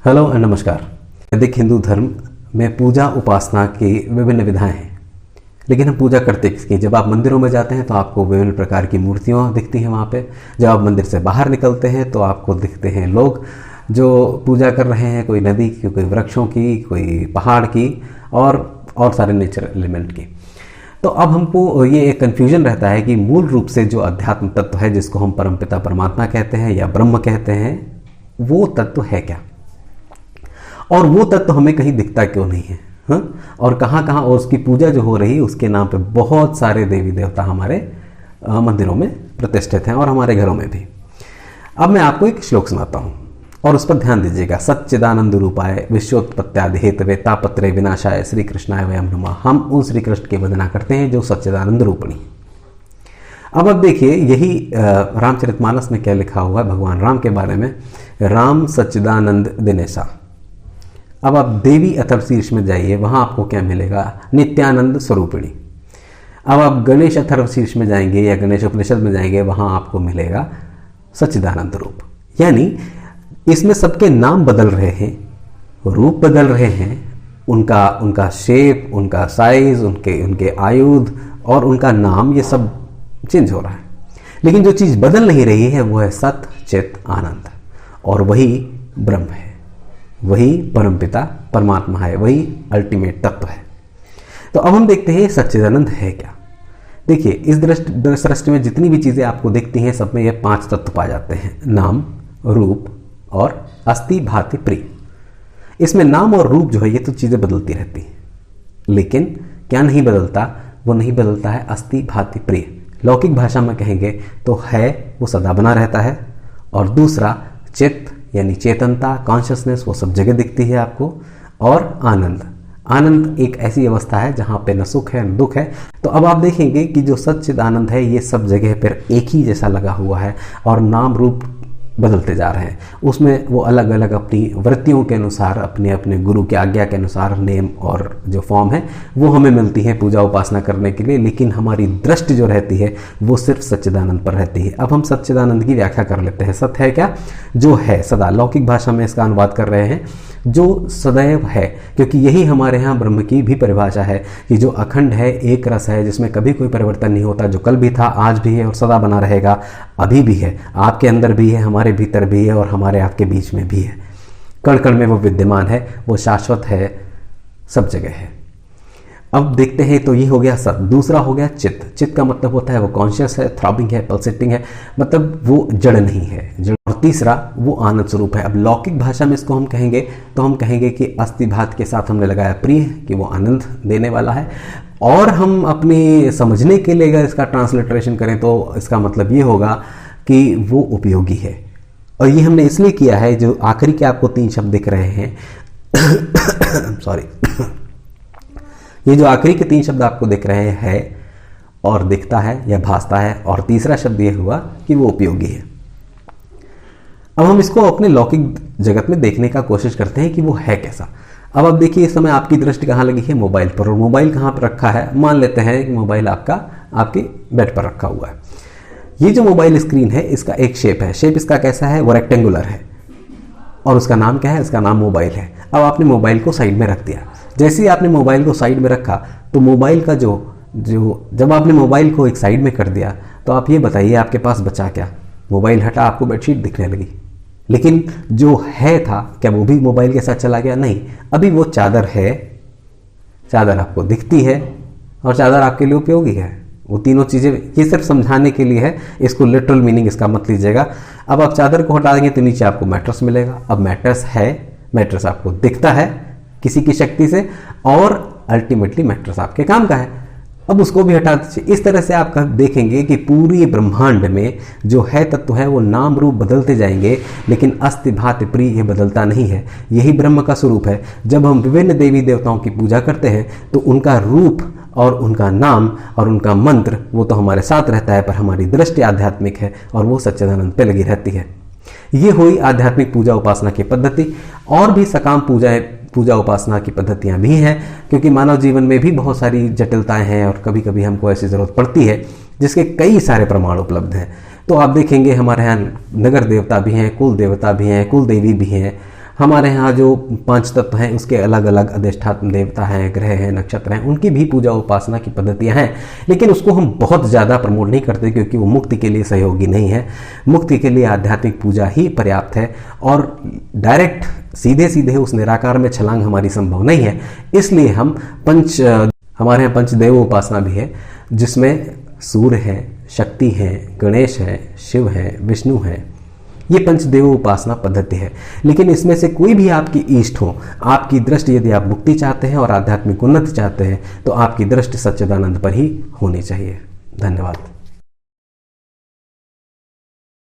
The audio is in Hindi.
हेलो एंड नमस्कार। वैदिक हिंदू धर्म में पूजा उपासना की विभिन्न विधाएं हैं, लेकिन हम पूजा करते किसकी? जब आप मंदिरों में जाते हैं तो आपको विभिन्न प्रकार की मूर्तियां दिखती हैं वहाँ पे। जब आप मंदिर से बाहर निकलते हैं तो आपको दिखते हैं लोग जो पूजा कर रहे हैं, कोई नदी की, कोई वृक्षों की, कोई पहाड़ की और सारे नेचर एलिमेंट की। तो अब हमको ये एक कन्फ्यूजन रहता है कि मूल रूप से जो अध्यात्म तत्व है, जिसको हम परमपिता परमात्मा कहते हैं या ब्रह्म कहते हैं, वो तत्व है क्या, और वो तत्व हमें कहीं दिखता क्यों नहीं है, और कहाँ कहाँ, और उसकी पूजा जो हो रही है उसके नाम पे बहुत सारे देवी देवता हमारे मंदिरों में प्रतिष्ठित हैं और हमारे घरों में भी। अब मैं आपको एक श्लोक सुनाता हूँ और उस पर ध्यान दीजिएगा। सच्चिदानंद रूपाय विश्वोत्पत्त्यादि हेतवे तापत्रे विनाशाय श्री कृष्णाय वयं नमः। हम उन श्री कृष्ण की वंदना करते हैं जो सच्चिदानंद रूपणी। अब देखिए, यही रामचरितमानस में क्या लिखा हुआ है भगवान राम के बारे में। राम सच्चिदानंद दिनेशा। अब आप देवी अथर्वशीर्ष में जाइए, वहां आपको क्या मिलेगा? नित्यानंद स्वरूपिणी। अब आप गणेश अथर्वशीर्ष में जाएंगे या गणेश उपनिषद में जाएंगे, वहां आपको मिलेगा सच्चिदानंद रूप। यानी इसमें सबके नाम बदल रहे हैं, रूप बदल रहे हैं, उनका शेप, उनका साइज, उनके आयुध और उनका नाम, ये सब चेंज हो रहा है। लेकिन जो चीज बदल नहीं रही है वो है सत चित आनंद, और वही ब्रह्म है, वही परमपिता परमात्मा है, वही अल्टीमेट तत्व है। तो अब हम देखते हैं सच्चिदानंद है क्या। देखिए, इस दृष्टि में जितनी भी चीजें आपको दिखती हैं, सब में ये 5 तत्व पाए जाते हैं: नाम, रूप और अस्ति भाति प्रिय। इसमें नाम और रूप जो है ये तो चीजें बदलती रहती हैं, लेकिन क्या नहीं बदलता? वो नहीं बदलता है अस्ति भाति प्रिय। लौकिक भाषा में कहेंगे तो है वो सदा बना रहता है, और दूसरा चित्त यानी चेतनता, कॉन्शियसनेस, वो सब जगह दिखती है आपको। और आनंद एक ऐसी अवस्था है जहां पे न सुख है न दुख है। तो अब आप देखेंगे कि जो सच्चिद आनंद है ये सब जगह पर एक ही जैसा लगा हुआ है, और नाम रूप बदलते जा रहे हैं। उसमें वो अलग अलग अपनी वृत्तियों के अनुसार, अपने अपने गुरु की आज्ञा के अनुसार नेम और जो फॉर्म है वो हमें मिलती है पूजा उपासना करने के लिए, लेकिन हमारी दृष्टि जो रहती है वो सिर्फ सच्चिदानंद पर रहती है। अब हम सच्चिदानंद की व्याख्या कर लेते हैं। सत्य है क्या? जो है सदा। लौकिक भाषा में इसका अनुवाद कर रहे हैं, जो सदैव है, क्योंकि यही हमारे यहाँ ब्रह्म की भी परिभाषा है कि जो अखंड है, एक रस है, जिसमें कभी कोई परिवर्तन नहीं होता, जो कल भी था, आज भी है और सदा बना रहेगा, अभी भी है, आपके अंदर भी है, हमारे भीतर भी है और हमारे आपके बीच में भी है। कण कण में वो विद्यमान है, वो शाश्वत है, सब जगह है। अब देखते हैं, तो ये हो गया सत। दूसरा हो गया चित्त। चित्त का मतलब होता है वो कॉन्शियस है, थ्रॉबिंग है, पल्सेटिंग है, मतलब वो जड़ नहीं है। और तीसरा वो आनंद स्वरूप है। अब लौकिक भाषा में इसको हम कहेंगे तो हम कहेंगे कि अस्ति भात के साथ हमने लगाया प्रिय, कि वो आनंद देने वाला है। और हम अपने समझने के लिए अगर इसका ट्रांसलिटरेशन करें तो इसका मतलब ये होगा कि वो उपयोगी है। और ये हमने इसलिए किया है, जो आखिरी के आपको 3 शब्द दिख रहे हैं सॉरी ये जो आखिरी के 3 शब्द आपको दिख रहे हैं और दिखता है या भासता है, और तीसरा शब्द ये हुआ कि वो उपयोगी है। अब हम इसको अपने लौकिक जगत में देखने का कोशिश करते हैं कि वो है कैसा। अब आप देखिए, इस समय आपकी दृष्टि कहाँ लगी है? मोबाइल पर। और मोबाइल कहाँ पर रखा है? मान लेते हैं कि मोबाइल आपका आपके बेड पर रखा हुआ है। ये जो मोबाइल स्क्रीन है, इसका एक शेप है। शेप इसका कैसा है? वो रेक्टेंगुलर है, और उसका नाम क्या है? इसका नाम मोबाइल है। अब आपने मोबाइल को साइड में रख दिया। जैसे ही आपने मोबाइल को साइड में रखा, तो मोबाइल का जो जब आपने मोबाइल को एक साइड में कर दिया, तो आप ये बताइए आपके पास बचा क्या? मोबाइल हटा, आपको बेडशीट दिखने लगी, लेकिन जो है था, क्या वो भी मोबाइल के साथ चला गया? नहीं, अभी वो चादर है, चादर आपको दिखती है और चादर आपके लिए उपयोगी है। वो तीनों चीज़ें, ये सिर्फ समझाने के लिए है, इसको लिटरल मीनिंग इसका मत लीजिएगा। अब आप चादर को हटा देंगे तो नीचे आपको मैट्रेस मिलेगा। अब मैट्रेस है, मैट्रेस आपको दिखता है किसी की शक्ति से, और अल्टीमेटली मैट्रेस आपके काम का है। अब उसको भी हटा दीजिए। इस तरह से आप देखेंगे कि पूरी ब्रह्मांड में जो है तत्व है वो नाम रूप बदलते जाएंगे, लेकिन अस्ति भाति प्रिय ये बदलता नहीं है। यही ब्रह्म का स्वरूप है। जब हम विभिन्न देवी देवताओं की पूजा करते हैं तो उनका रूप और उनका नाम और उनका मंत्र वो तो हमारे साथ रहता है, पर हमारी दृष्टि आध्यात्मिक है और वो सच्चिदानंद पे लगी रहती है। ये हुई आध्यात्मिक पूजा उपासना की पद्धति। और भी सकाम पूजा उपासना की पद्धतियां भी हैं, क्योंकि मानव जीवन में भी बहुत सारी जटिलताएं हैं और कभी कभी हमको ऐसी ज़रूरत पड़ती है जिसके कई सारे प्रमाण उपलब्ध हैं। तो आप देखेंगे हमारे यहाँ नगर देवता भी हैं, कुल देवता भी हैं, कुल देवी भी हैं, हमारे यहाँ जो 5 तत्व हैं उसके अलग अलग अधिष्ठात्म देवता हैं, ग्रह हैं, नक्षत्र हैं, उनकी भी पूजा उपासना की पद्धतियाँ हैं, लेकिन उसको हम बहुत ज़्यादा प्रमोट नहीं करते क्योंकि वो मुक्ति के लिए सहयोगी नहीं है। मुक्ति के लिए आध्यात्मिक पूजा ही पर्याप्त है और डायरेक्ट सीधे सीधे उस निराकार में छलांग हमारी संभव नहीं है। इसलिए हम हमारे यहाँ पंचदेव उपासना भी है, जिसमें सूर्य है, शक्ति है, गणेश है, शिव है, विष्णु है। ये पंचदेव उपासना पद्धति है, लेकिन इसमें से कोई भी आपकी इष्ट हो, आपकी दृष्टि यदि आप मुक्ति चाहते हैं और आध्यात्मिक उन्नति चाहते हैं तो आपकी दृष्टि सच्चिदानंद पर ही होनी चाहिए। धन्यवाद।